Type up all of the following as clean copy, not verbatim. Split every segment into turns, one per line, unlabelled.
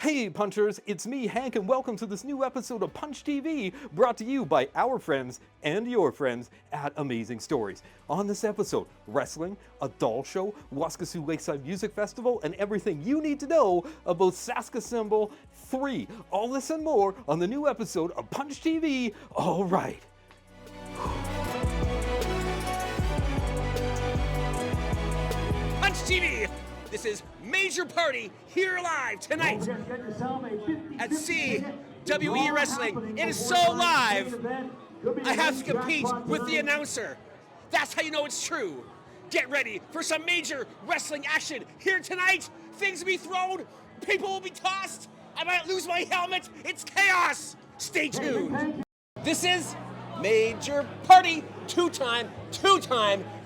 Hey Punchers, it's me Hank and welcome to this new episode of Punch TV brought to you by our friends and your friends at Amazing Stories. On this episode, wrestling, a doll show, Waskesiu Lakeside Music Festival, and everything you need to know about Saskatoon 3. All this and more on the new episode of Punch TV. All right.
Punch TV! This is Major Party here live tonight at CWE Wrestling. It is so live, I have to compete with the announcer. That's how you know it's true. Get ready for some major wrestling action here tonight. Things will be thrown, people will be tossed. I might lose my helmet. It's chaos. Stay tuned. This is Major Party, two-time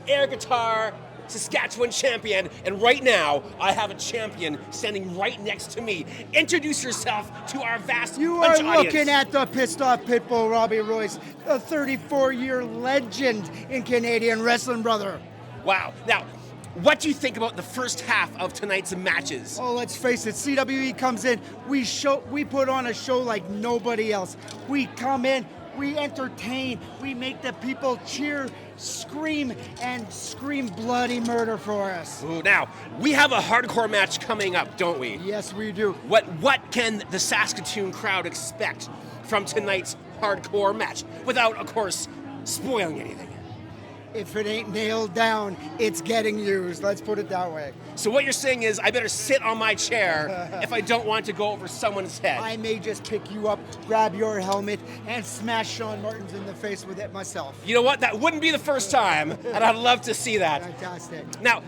air guitar Saskatchewan champion, and right now I have a champion standing right next to me. Introduce yourself to our vast
You
Punch
are
audience.
looking at the pissed off pitbull Robbie Royce, a 34-year legend in Canadian wrestling, brother.
Wow. Now, what do you think about the first half of tonight's matches?
Oh, let's face it, CWE comes in, we put on a show like nobody else. We come in, we entertain, we make the people cheer, scream, and scream bloody murder for us.
Ooh, now, we have a hardcore match coming up, don't we?
Yes, we do.
What can the Saskatoon crowd expect from tonight's hardcore match without, of course, spoiling anything?
If it ain't nailed down, it's getting used. Let's put it that way.
So what you're saying is I better sit on my chair if I don't want to go over someone's head.
I may just pick you up, grab your helmet, and smash Sean Martins in the face with it myself.
You know what? That wouldn't be the first time, and I'd love to see that.
Fantastic.
Now,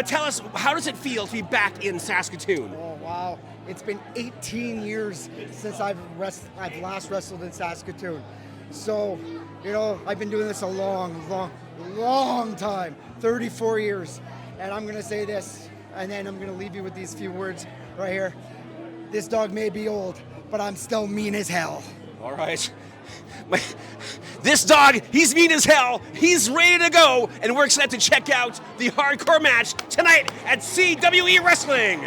tell us, how does it feel to be back in Saskatoon?
Oh, wow. It's been 18 years since I've last wrestled in Saskatoon. So, you know, I've been doing this a long time, 34 years. And I'm going to say this, and then I'm going to leave you with these few words right here. This dog may be old, but I'm still mean as hell.
All right. This dog, he's mean as hell. He's ready to go, and we're excited to check out the hardcore match tonight at CWE Wrestling.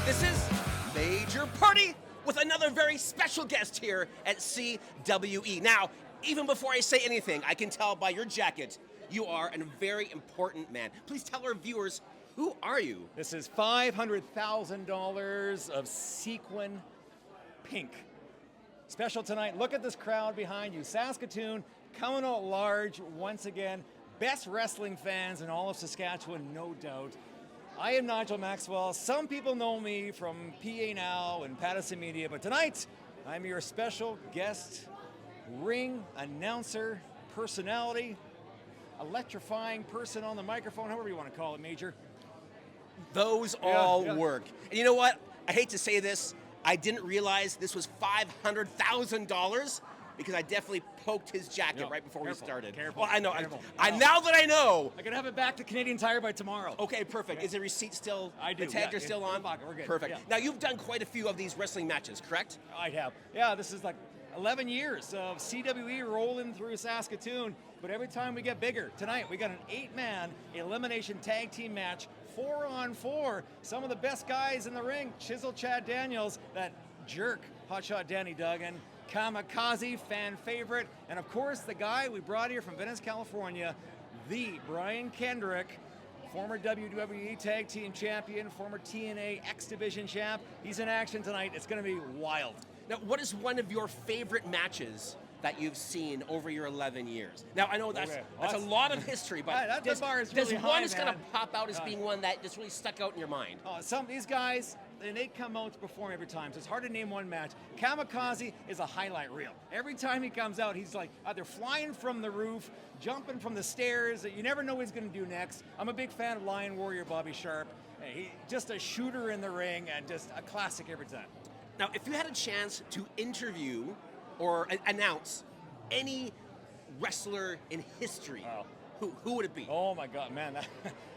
This is Major Party with another very special guest here at CWE. Now, even before I say anything, I can tell by your jacket, you are a very important man. Please tell our viewers, who are you?
This is $500,000 of sequin pink. Special tonight, look at this crowd behind you. Saskatoon coming out large once again. Best wrestling fans in all of Saskatchewan, no doubt. I am Nigel Maxwell. Some people know me from PA Now and Patterson Media, but tonight I'm your special guest, ring announcer, personality, electrifying person on the microphone, however you want to call it, Major.
Those all
Yeah.
work. And you know what? I hate to say this, I didn't realize this was $500,000 because I definitely poked his jacket right before we started.
Careful.
Well, I know.
Careful.
Now that I know.
I can have it back to Canadian Tire by tomorrow.
Okay, perfect. Is the receipt still?
I do,
The tags
yeah,
are still
in
on.
the pocket. We're good.
Perfect.
Yeah.
Now you've done quite a few of these wrestling matches, correct?
I have. Yeah, this is like 11 years of CWE rolling through Saskatoon, but every time we get bigger. Tonight we got an 8-man elimination tag team match, 4-on-4. Some of the best guys in the ring. Chisel Chad Daniels, that jerk, Hotshot Danny Duggan, Kamikaze, fan favorite, and of course the guy we brought here from Venice, California, the Brian Kendrick, former WWE Tag Team Champion, former TNA X Division champ. He's in action tonight. It's going to be wild.
Now, what is one of your favorite matches that you've seen over your 11 years? Now, I know that's a lot of history, but
that bar is
does
really
one
high,
just kind of
man.
pop out as being one that just really stuck out in your mind?
Some of these guys, and they come out to perform every time, so it's hard to name one match. Kamikaze is a highlight reel. Every time he comes out, he's like either flying from the roof, jumping from the stairs. You never know what he's going to do next. I'm a big fan of Lion Warrior Bobby Sharp. He's just a shooter in the ring and just a classic every time.
Now, if you had a chance to interview or announce any wrestler in history, who would it be?
Oh my God, man.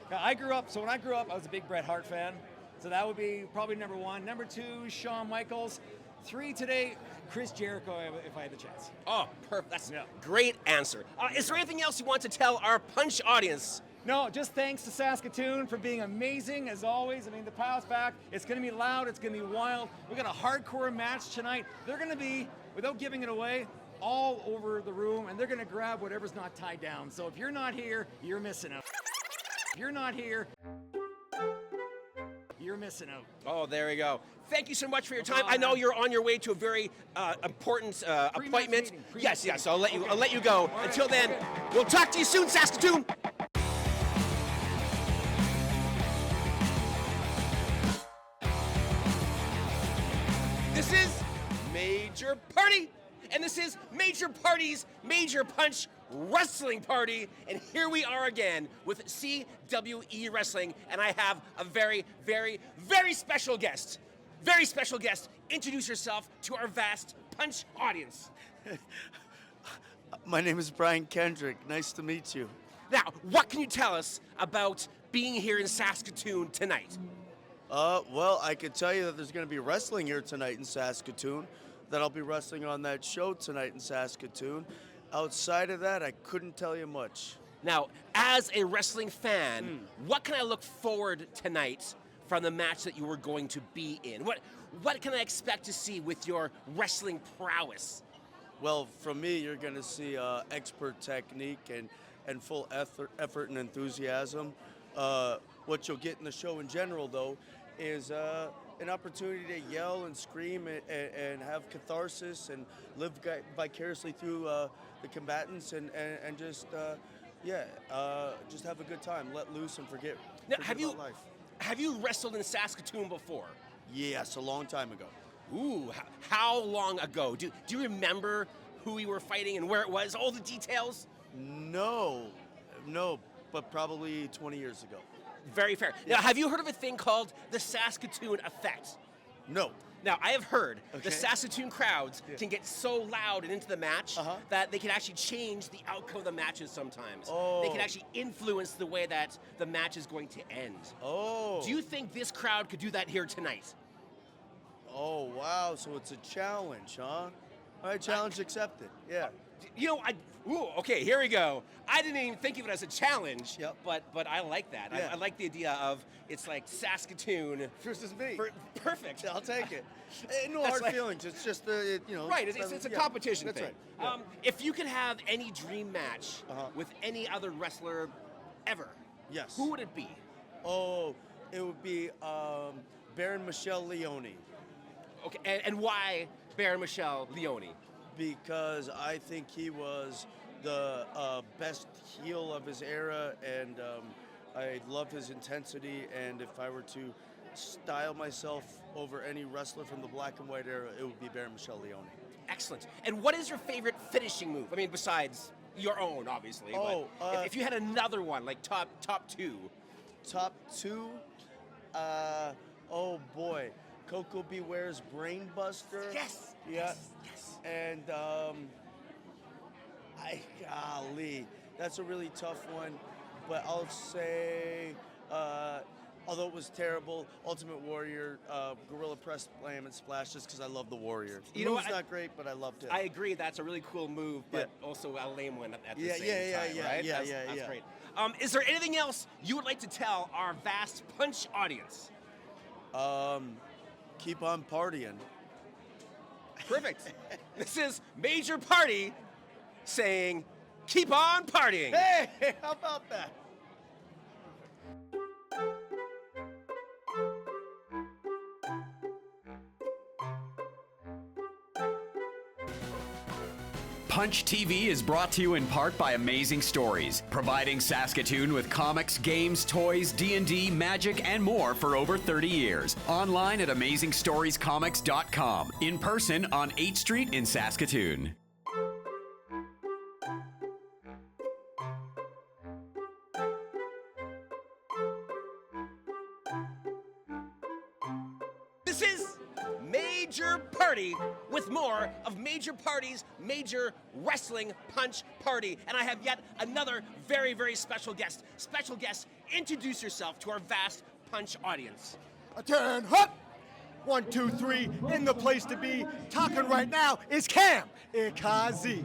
When I grew up, I was a big Bret Hart fan. So that would be probably number one. Number two, Shawn Michaels. 3 today. Chris Jericho, if I had the chance.
Oh, perfect. That's
Yeah.
a great answer. Is there anything else you want to tell our Punch audience?
No, just thanks to Saskatoon for being amazing as always. I mean, the power's back. It's going to be loud. It's going to be wild. We got a hardcore match tonight. They're going to be, without giving it away, all over the room, and they're going to grab whatever's not tied down. So if you're not here, you're missing out. If you're not here, you're missing out.
Oh, there we go. Thank you so much for your
No
time. I
problem,
know
man.
you're on your way to a very important appointment.
meeting,
Yes,
pre-match
yes. I'll let you.
meeting.
I'll let you go.
All right,
Until then,
okay.
we'll talk to you soon, Saskatoon. This is Major Party, and this is Major Party's Major Punch Wrestling Party, and here we are again with CWE Wrestling, and I have a very, very, very special guest. Very special guest. Introduce yourself to our vast Punch audience.
My name is Brian Kendrick. Nice to meet you.
Now, what can you tell us about being here in Saskatoon tonight?
Well, I could tell you that there's going to be wrestling here tonight in Saskatoon, that I'll be wrestling on that show tonight in Saskatoon. Outside of that, I couldn't tell you much.
Now, as a wrestling fan, what can I look forward tonight from the match that you were going to be in? What can I expect to see with your wrestling prowess?
Well, from me, you're going to see expert technique and full effort and enthusiasm. What you'll get in the show in general, though, is an opportunity to yell and scream and have catharsis and live vicariously through the combatants and just have a good time, let loose and forget
Now,
about life.
have you wrestled in Saskatoon before?
Yes, a long time ago.
Ooh, how long ago? Do you remember who you were fighting and where it was? All the details?
No, but probably 20 years ago.
Very fair. Now, have you heard of a thing called the Saskatoon effect?
No.
Now, I have heard the
Okay.
Saskatoon crowds can get so loud and into the match that they can actually change the outcome of the matches sometimes. They can
Oh.
actually influence the way that the match is going to end.
Oh.
Do you think this crowd could do that here tonight?
Oh, wow. So it's a challenge, huh? All right, challenge accepted. Yeah.
You know, okay, here we go. I didn't even think of it as a challenge,
Yep.
but I like that.
Yeah.
I like the idea of it's like Saskatoon.
Versus me.
Perfect.
I'll take it. No
That's
hard
like-
feelings. It's just,
Right, it's a
yeah,
competition
that's
thing.
Right. Yeah.
If you could have any dream match with any other wrestler ever,
Yes.
who would it be?
Oh, it would be Baron Michelle Leone,
Okay, and why Baron Michelle Leone?
because I think he was the best heel of his era, and I love his intensity. And if I were to style myself over any wrestler from the black and white era, it would be Baron Michelle Leone.
Excellent. And what is your favorite finishing move? I mean, besides your own, obviously.
Oh,
but if you had another one, like top two.
Top two, oh boy, Coco Beware's Brainbuster.
Yes.
Yeah.
Yes.
And golly, that's a really tough one. But I'll say, although it was terrible, Ultimate Warrior, Gorilla Press Slam and Splash, just because I love the Warrior. The
You know
move's
what,
not great, but I loved it.
I agree. That's a really cool move, but also a lame one at the same time, right? That's great. Is there anything else you would like to tell our vast Punch audience?
Keep on partying.
Perfect. This is Major Party saying, keep on partying.
Hey, how about that?
Punch TV is brought to you in part by Amazing Stories, providing Saskatoon with comics, games, toys, D&D, magic, and more for over 30 years. Online at AmazingStoriesComics.com. In person on 8th Street in Saskatoon.
This is Major Party with more of Major Party's Major Wrestling Punch Party. And I have yet another very, very special guest. Special guest, introduce yourself to our vast Punch audience.
I turn hot,
1, 2, 3, in the place to be. Talking right now is Cam Ikaze.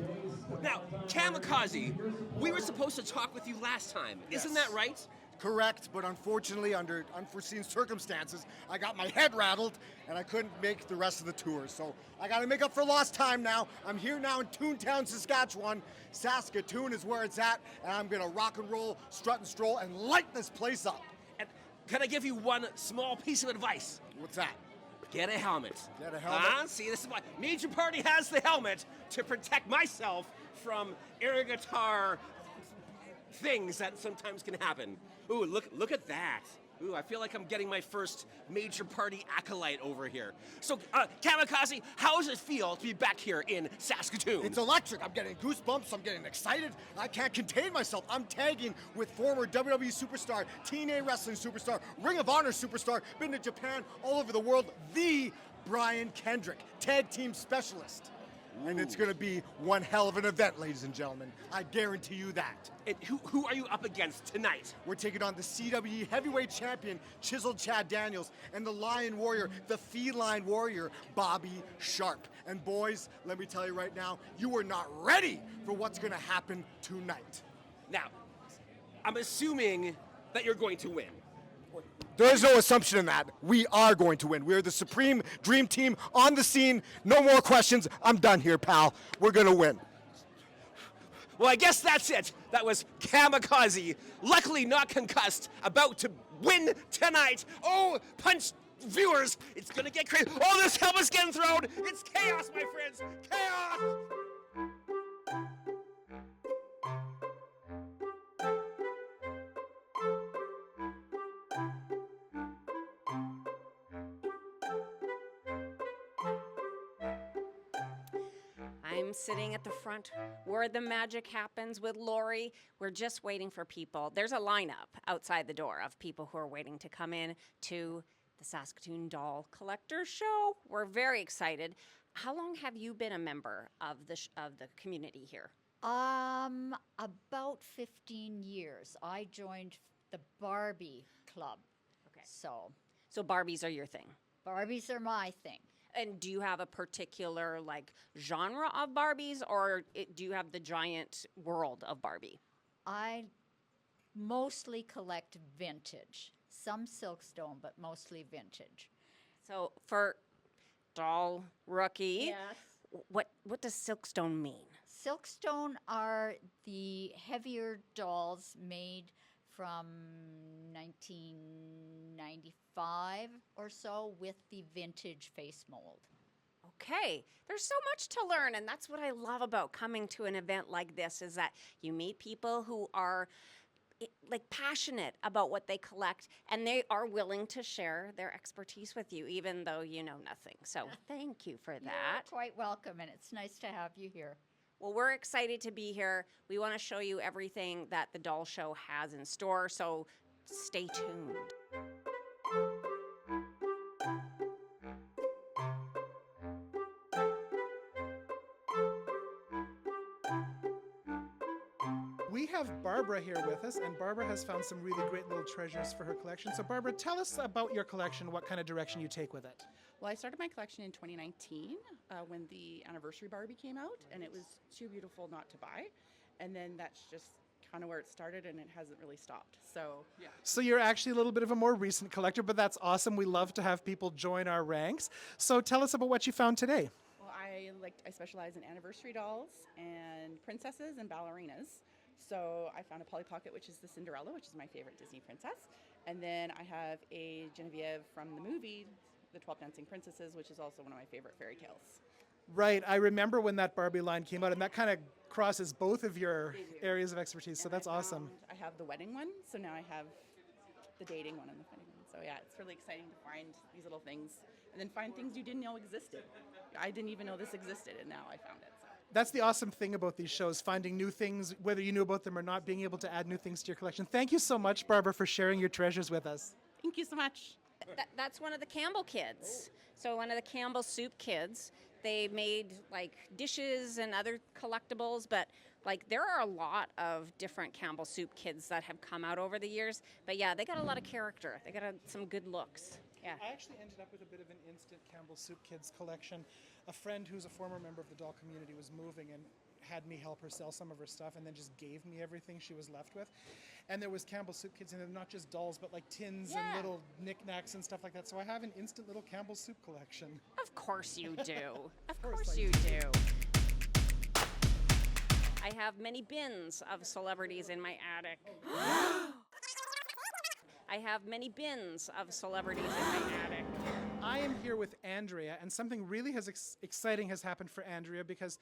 Now, Kamikaze, we were supposed to talk with you last time. Isn't that right?
Correct, but unfortunately, under unforeseen circumstances, I got my head rattled and I couldn't make the rest of the tour. So I got to make up for lost time now. I'm here now in Toontown, Saskatchewan. Saskatoon is where it's at, and I'm going to rock and roll, strut and stroll, and light this place up.
And can I give you one small piece of advice?
What's that?
Get a helmet.
Get a helmet?
See, this is why Major Party has the helmet to protect myself from air guitar things that sometimes can happen. Ooh, look at that. Ooh, I feel like I'm getting my first Major Party acolyte over here. So, Kamikaze, how does it feel to be back here in Saskatoon?
It's electric. I'm getting goosebumps. I'm getting excited. I can't contain myself. I'm tagging with former WWE superstar, TNA wrestling superstar, Ring of Honor superstar, been to Japan, all over the world, the Brian Kendrick, tag team specialist. And it's going to be one hell of an event, ladies and gentlemen. I guarantee you that.
And who are you up against tonight?
We're taking on the CWE heavyweight champion, Chiseled Chad Daniels, and the Lion Warrior, the Feline Warrior, Bobby Sharp. And boys, let me tell you right now, you are not ready for what's going to happen tonight.
Now, I'm assuming that you're going to win.
There is no assumption in that. We are going to win. We're the supreme dream team on the scene. No more questions. I'm done here, pal. We're going to win.
Well, I guess that's it. That was Kamikaze, luckily not concussed, about to win tonight. Oh, Punch viewers, it's going to get crazy. Oh, this helmet's getting thrown. It's chaos, my friends. Chaos!
I'm sitting at the front where the magic happens with Lori. We're just waiting for people. There's a lineup outside the door of people who are waiting to come in to the Saskatoon Doll Collector Show. We're very excited. How long have you been a member of the community here?
About 15 years. I joined the Barbie Club.
Okay.
So
Barbies are your thing.
Barbies are my thing.
And do you have a particular genre of Barbies, or do you have the giant world of Barbie?
I mostly collect vintage. Some Silkstone, but mostly vintage.
So for Doll Rookie,
Yes.
what does Silkstone mean?
Silkstone are the heavier dolls made from 1995 or so with the vintage face mold.
Okay, there's so much to learn, and that's what I love about coming to an event like this, is that you meet people who are passionate about what they collect, and they are willing to share their expertise with you, even though you know nothing. So thank you for that.
You're quite welcome, and it's nice to have you here.
Well, we're excited to be here. We want to show you everything that the doll show has in store, so stay tuned.
We have Barbara here with us, and Barbara has found some really great little treasures for her collection. So Barbara, tell us about your collection, what kind of direction you take with it.
Well, I started my collection in 2019 when the anniversary Barbie came out, and it was too beautiful not to buy. And then that's just kind of where it started, and it hasn't really stopped. So, yeah.
So you're actually a little bit of a more recent collector, but that's awesome. We love to have people join our ranks. So tell us about what you found today.
Well, I specialize in anniversary dolls and princesses and ballerinas. So I found a Polly Pocket, which is the Cinderella, which is my favorite Disney princess. And then I have a Genevieve from the movie, The 12 Dancing Princesses, which is also one of my favorite fairy tales.
Right. I remember when that Barbie line came out, and that kind of crosses both of your areas of expertise. So that's awesome.
I have the wedding one, so now I have the dating one and the wedding one. So yeah, it's really exciting to find these little things and then find things you didn't know existed. I didn't even know this existed, and now I found it. So.
That's the awesome thing about these shows, finding new things, whether you knew about them or not, being able to add new things to your collection. Thank you so much, Barbara, for sharing your treasures with us.
Thank you so much.
That's one of the Campbell kids. So one of the Campbell soup kids. They made dishes and other collectibles, but there are a lot of different Campbell soup kids that have come out over the years. But yeah, they got a lot of character. They got some good looks. Yeah.
I actually ended up with a bit of an instant Campbell Soup Kids collection. A friend who's a former member of the doll community was moving and had me help her sell some of her stuff, and then just gave me everything she was left with. And there was Campbell Soup Kids, and they're not just dolls, but like tins and little knickknacks and stuff like that. So I have an instant little Campbell Soup collection.
Of course you do. Of
course
course
I
you
do.
do. I have many bins of celebrities in my attic. I have many bins of celebrities in my attic.
I am here with Andrea, and something really exciting has happened for Andrea, because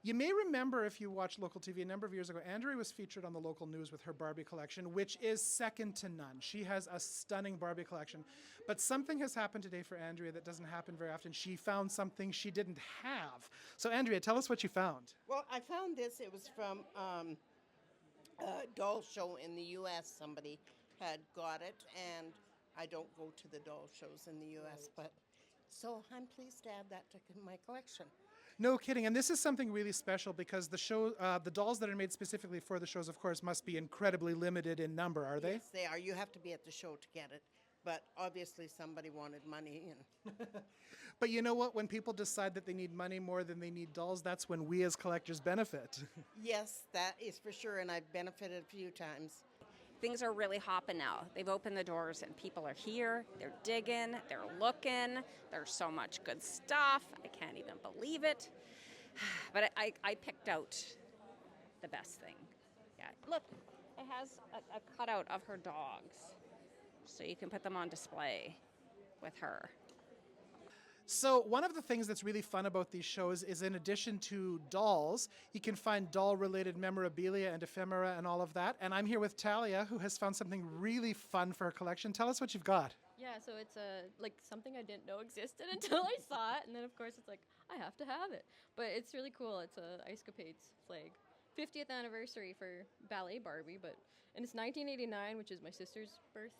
you may remember, if you watched local TV a number of years ago, Andrea was featured on the local news with her Barbie collection, which is second to none. She has a stunning Barbie collection. But something has happened today for Andrea that doesn't happen very often. She found something she didn't have. So Andrea, tell us what you found.
Well, I found this. It was from a doll show in the U.S. Somebody had got it, and I don't go to the doll shows in the U.S., but so I'm pleased to add that to my collection.
No kidding. And this is something really special, because the show, the dolls that are made specifically for the shows, of course, must be incredibly limited in number, are they?
Yes, they are. You have to be at the show to get it. But obviously somebody wanted money. And
But you know what? When people decide that they need money more than they need dolls, that's when we as collectors benefit.
yes, that is for sure, and I've benefited a few times.
Things are really hopping now. They've opened the doors and people are here. They're digging. They're looking. There's so much good stuff. I can't even believe it. But I picked out the best thing. Yeah, look, it has a cutout of her dogs, so you can put them on display with her.
So one of the things that's really fun about these shows is, in addition to dolls, you can find doll-related memorabilia and ephemera and all of that. And I'm here with Talia, who has found something really fun for her collection. Tell us what you've got.
Yeah, so it's like something I didn't know existed until I saw it, and then of course it's like, I have to have it. But it's really cool. It's a Icecapades flag. 50th anniversary for Ballet Barbie, and it's 1989, which is my sister's birth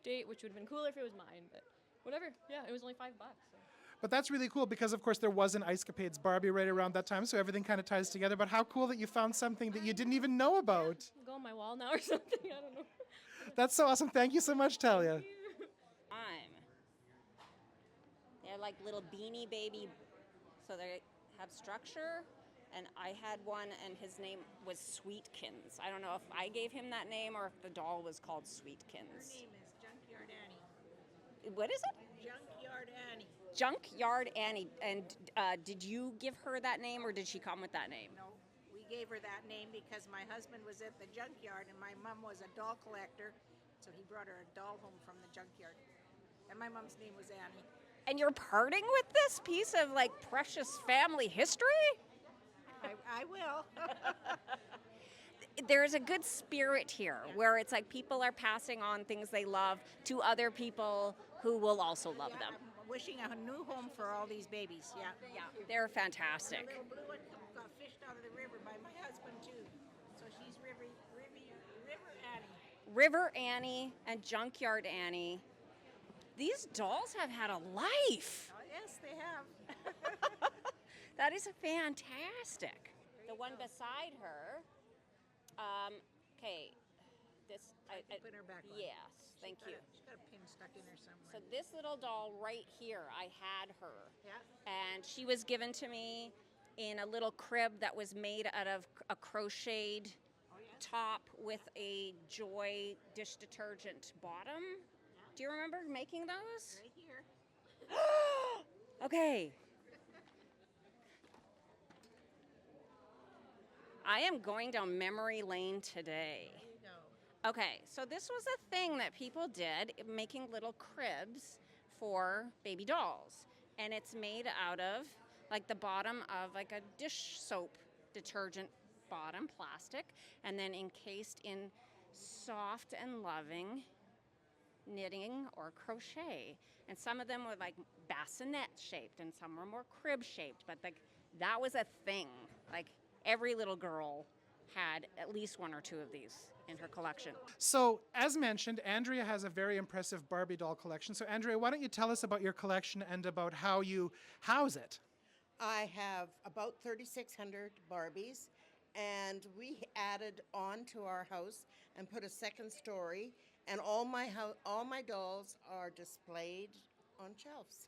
date, which would have been cooler if it was mine, but whatever. Yeah, it was only $5. So.
But that's really cool, because of course there was an Icecapades Barbie right around that time, so everything kind of ties together. But how cool that you found something that you didn't even know about.
Go on my wall now or something, I don't know.
That's so awesome. Thank you so much, Talia.
They're like little beanie baby, so they have structure. And I had one, and his name was Sweetkins. I don't know if I gave him that name or if the doll was called Sweetkins.
Her name is Junkyard Annie.
What is it?
Junkyard Annie.
Junkyard Annie. And did you give her that name, or did she come with that name?
No, we gave her that name because my husband was at the junkyard and my mom was a doll collector, so he brought her a doll home from the junkyard. And my mom's name was Annie.
And you're parting with this piece of like precious family history?
I will.
There's a good spirit here where it's like people are passing on things they love to other people who will also love them.
I'm wishing a new home for all these babies. Yeah.
Yeah, they're fantastic.
The little blue one got fished out of the river by my husband too. So she's River Annie.
River Annie and Junkyard Annie. These dolls have had a life.
Oh, yes, they have.
That is fantastic. The one beside her, okay, this,
I put her back on.
Yes, thank you.
She's got a pin stuck in her somewhere.
So this little doll right here, I had her.
Yeah.
And she was given to me in a little crib that was made out of a crocheted top with a Joy dish detergent bottom. Do you remember making those?
Right here.
Okay. I am going down memory lane today.
There you go.
Okay, so this was a thing that people did, making little cribs for baby dolls. And it's made out of like the bottom of like a dish soap detergent bottom, plastic, and then encased in soft and loving knitting or crochet. And some of them were like bassinet shaped and some were more crib shaped, but like that was a thing. Like every little girl had at least one or two of these in her collection.
So, as mentioned, Andrea has a very impressive Barbie doll collection. So, Andrea, why don't you tell us about your collection and about how you house it?
I have about 3,600 Barbies, and we added on to our house and put a second story, and all my dolls are displayed on shelves.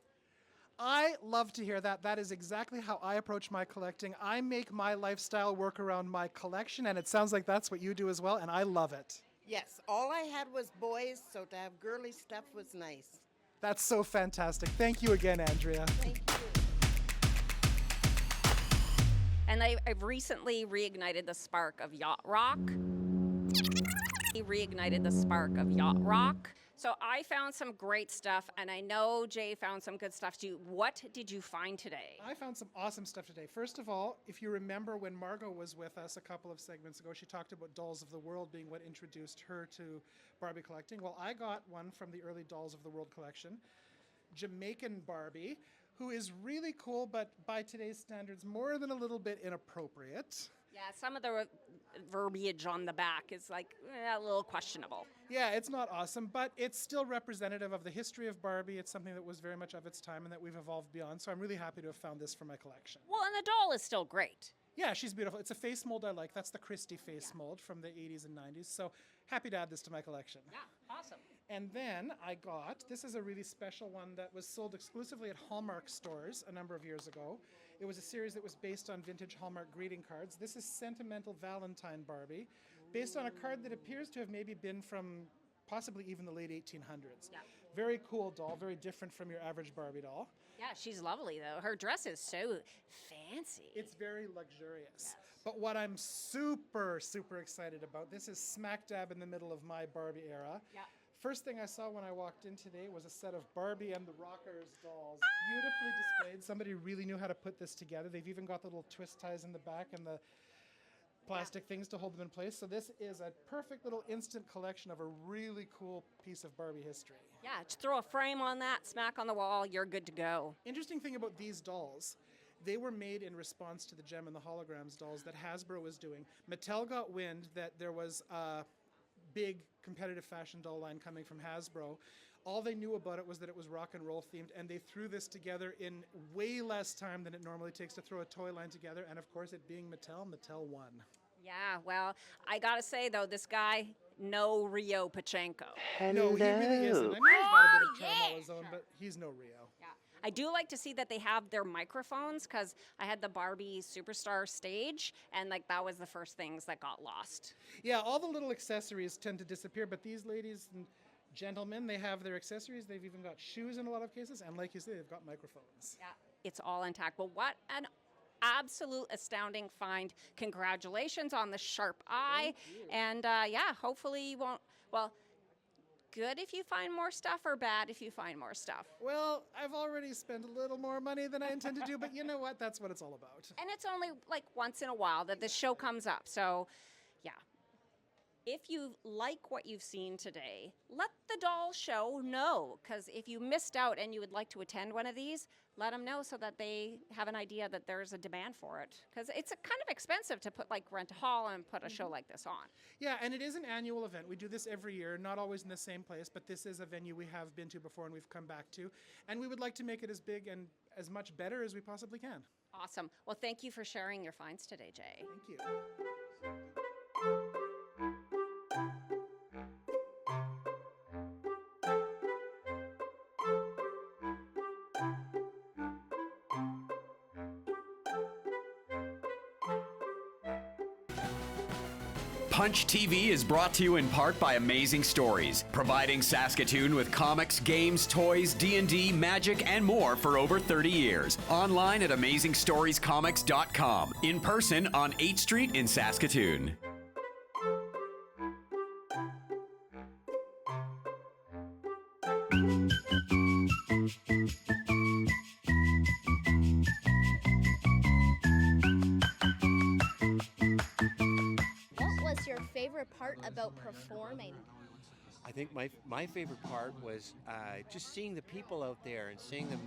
I love to hear that. That is exactly how I approach my collecting. I make my lifestyle work around my collection, and it sounds like that's what you do as well, and I love it.
Yes, all I had was boys, so to have girly stuff was nice.
That's so fantastic. Thank you again, Andrea.
Thank you.
And I've recently reignited the spark of yacht rock. Reignited the spark of yacht rock. So I found some great stuff, and I know Jay found some good stuff too. What did you find today?
I found some awesome stuff today. First of all, if you remember when Margot was with us a couple of segments ago, she talked about Dolls of the World being what introduced her to Barbie collecting. Well, I got one from the early Dolls of the World collection, Jamaican Barbie, who is really cool, but by today's standards, more than a little bit inappropriate.
Yeah, some of the verbiage on the back is like a little questionable.
Yeah, it's not awesome, but it's still representative of the history of Barbie. It's something that was very much of its time and that we've evolved beyond. So I'm really happy to have found this for my collection.
Well, and the doll is still great.
Yeah, she's beautiful. It's a face mold I like. That's the Christie face mold from the 80s and 90s. So happy to add this to my collection.
Yeah, awesome.
And then I got, this is a really special one that was sold exclusively at Hallmark stores a number of years ago. It was a series that was based on vintage Hallmark greeting cards. This is Sentimental Valentine Barbie, based on a card that appears to have maybe been from possibly even the late 1800s.
Yeah.
Very cool doll, very different from your average Barbie doll.
Yeah, she's lovely though. Her dress is so fancy.
It's very luxurious. Yes. But what I'm super, super excited about, this is smack dab in the middle of my Barbie era.
Yeah.
First thing I saw when I walked in today was a set of Barbie and the Rockers dolls, beautifully displayed. Somebody really knew how to put this together. They've even got the little twist ties in the back and the plastic things to hold them in place. So this is a perfect little instant collection of a really cool piece of Barbie history.
Yeah, just throw a frame on that, smack on the wall, you're good to go.
Interesting thing about these dolls, they were made in response to the Gem and the Holograms dolls that Hasbro was doing. Mattel got wind that there was a big competitive fashion doll line coming from Hasbro. All they knew about it was that it was rock and roll themed, and they threw this together in way less time than it normally takes to throw a toy line together. And of course, it being Mattel, Mattel won.
Yeah, well, I gotta say though, this guy, no Rio Pachenko.
No, he really isn't. I mean, he's got a bit of charm on his own, but he's no Rio.
Yeah. I do like to see that they have their microphones, because I had the Barbie Superstar stage, and like that was the first things that got lost.
Yeah, all the little accessories tend to disappear, but these ladies and gentlemen, they have their accessories. They've even got shoes in a lot of cases, and like you say, they've got microphones.
Yeah, it's all intact. Well, what an absolute astounding find. Congratulations on the sharp eye. And yeah, hopefully you won't, well, good if you find more stuff or bad if you find more stuff?
Well, I've already spent a little more money than I intend to do, but you know what? That's what it's all about.
And it's only like once in a while that this show comes up. So, yeah. If you like what you've seen today, let the doll show know. Because if you missed out and you would like to attend one of these, let them know so that they have an idea that there's a demand for it. Because it's a kind of expensive to put rent a hall and put a show like this on.
Yeah, and it is an annual event. We do this every year, not always in the same place, but this is a venue we have been to before and we've come back to. And we would like to make it as big and as much better as we possibly can.
Awesome. Well, thank you for sharing your finds today, Jay.
Thank you.
Punch TV is brought to you in part by Amazing Stories, providing Saskatoon with comics, games, toys, D&D, magic, and more for over 30 years. Online at AmazingStoriesComics.com. In person on 8th Street in Saskatoon.
Part about performing?
I think my favorite part was just seeing the people out there and seeing them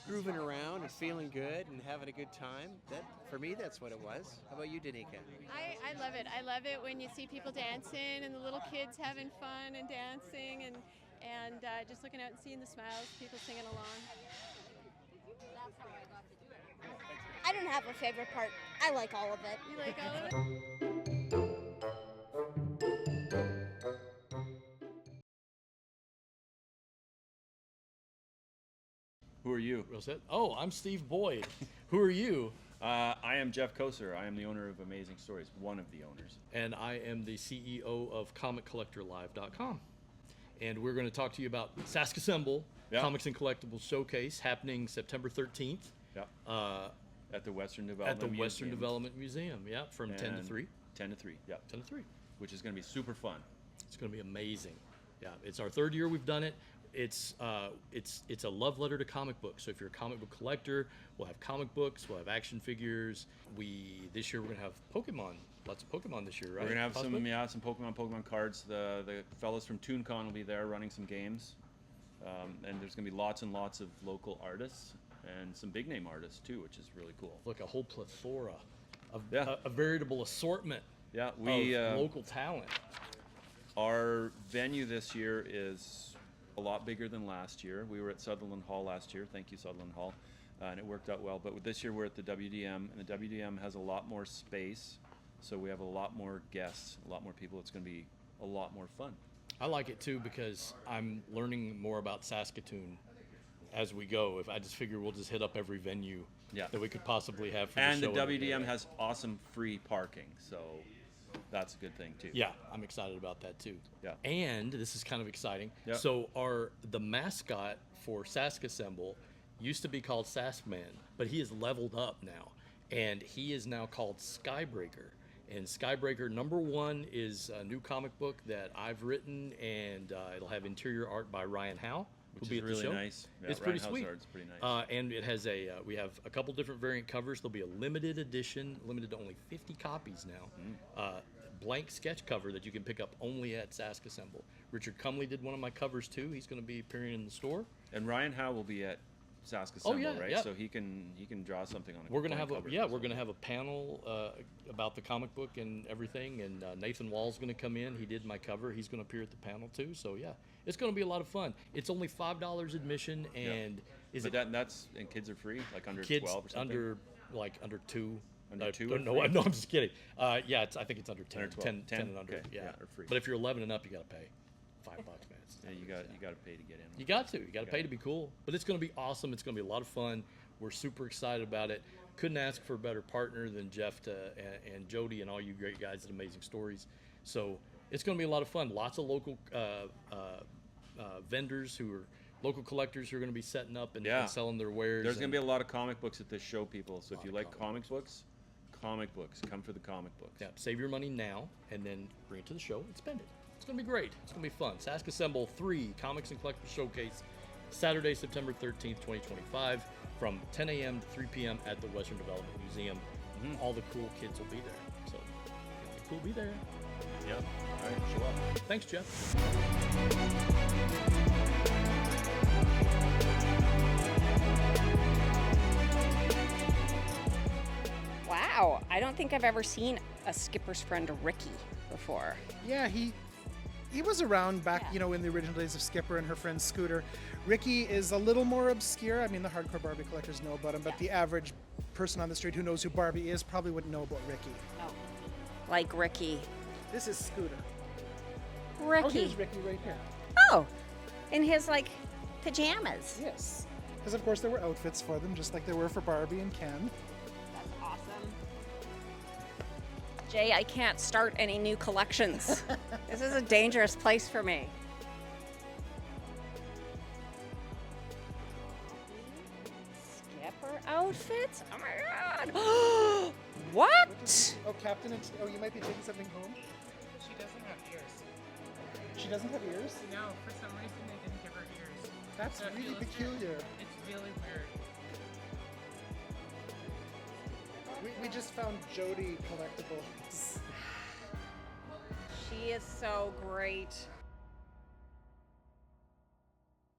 grooving around and feeling good and having a good time. That, for me, that's what it was. How about you, Danica?
I love it. I love it when you see people dancing and the little kids having fun and dancing and just looking out and seeing the smiles, people singing along.
I don't have a favorite part. I like all of it.
You like all of it?
are you?
Real set. Oh, I'm Steve Boyd. Who are you?
I am Jeff Koser. I am the owner of Amazing Stories, one of the owners.
And I am the CEO of ComicCollectorLive.com. And we're going to talk to you about Saskassemble Comics and Collectibles Showcase happening September 13th.
Yeah. At the Western Development
At the
Museum.
Western Development Museum, from 10 to 3.
10 to 3, yeah.
10 to 3.
Which is going to be super fun.
It's going to be amazing. Yeah, it's our 3rd year we've done it. It's a love letter to comic books. So if you're a comic book collector, we'll have comic books, we'll have action figures. This year we're going to have Pokemon. Lots of Pokemon this year, right?
We're going to have
Possibly?
some Pokemon cards. The fellas from ToonCon will be there running some games. And there's going to be lots and lots of local artists and some big name artists too, which is really cool.
Like a whole plethora of a veritable assortment
of
local talent.
Our venue this year is a lot bigger than last year. We were at Sutherland Hall last year. Thank you, Sutherland Hall. And it worked out well. But this year we're at the WDM, and the WDM has a lot more space. So we have a lot more guests, a lot more people. It's going to be a lot more fun.
I like it too because I'm learning more about Saskatoon as we go. If I just figure we'll just hit up every venue that we could possibly have for
and
the show.
And the WDM has awesome free parking. So that's a good thing too.
Yeah, I'm excited about that too.
Yeah.
And this is kind of exciting.
Yeah.
So the mascot for Saskassemble used to be called Saskman, but he is leveled up now, and he is now called Skybreaker. And Skybreaker #1 is a new comic book that I've written, and it'll have interior art by Ryan Howe.
Which
Who'll be
is
at the
really
show.
nice. Yeah,
It's
Ryan
pretty
Howe's
sweet.
art's pretty nice.
And it has we have a couple different variant covers. There'll be a limited edition, limited to only 50 copies now. Blank sketch cover that you can pick up only at Saskassemble. Richard Cumley did one of my covers too. He's going to be appearing in the store.
And Ryan Howe will be at Saskassemble, right?
Yeah.
So he can draw something on a
We're gonna have
cover.
we're gonna have a panel about the comic book and everything, and Nathan Wall's gonna come in. He did my cover. He's gonna appear at the panel too. So yeah, it's gonna be a lot of fun. It's only $5 admission, and
that's and kids are free, like under
kids
12 or something.
under 2.
Under 2?
No, I'm just kidding. I think it's under 10.
Under 12.
10 and under.
Okay.
Yeah,
are free.
But if you're 11 and up, you gotta pay $5, man.
Yeah, you got to pay to get in.
You got to pay to be cool. But it's going to be awesome. It's going to be a lot of fun. We're super excited about it. Couldn't ask for a better partner than Jeff and Jody and all you great guys at Amazing Stories. So it's going to be a lot of fun. Lots of local vendors who are local collectors who are going to be setting up and selling their wares.
There's going to be a lot of comic books at this show, people. So if you like comic books, come for the comic books.
Yeah, save your money now and then bring it to the show and spend it. It's going to be great. It's going to be fun. Saskassemble 3 Comics and Collectibles Showcase, Saturday, September 13th, 2025, from 10 a.m. to 3 p.m. at the Western Development Museum. All the cool kids will be there. So, if you're cool, be there.
Yep. All right, show up.
Thanks, Jeff.
Wow, I don't think I've ever seen a skipper's friend Ricky before.
Yeah, he was around back, in the original days of Skipper and her friend Scooter. Ricky is a little more obscure. I mean, the hardcore Barbie collectors know about him, but the average person on the street who knows who Barbie is probably wouldn't know about Ricky.
No. Like Ricky.
This is Scooter.
Ricky.
Oh, here's Ricky right here.
Oh, in his, pajamas.
Yes. Because, of course, there were outfits for them, just like there were for Barbie and Ken.
That's awesome. Jay, I can't start any new collections. This is a dangerous place for me. Skipper outfits? Oh my god! What?
Oh, Captain, you might be taking something home?
She doesn't have ears.
She doesn't have ears?
No, for some reason they didn't give her ears.
That's
So if you
really
look at-
peculiar.
It's really weird.
We just found Jody collectibles.
She is so great.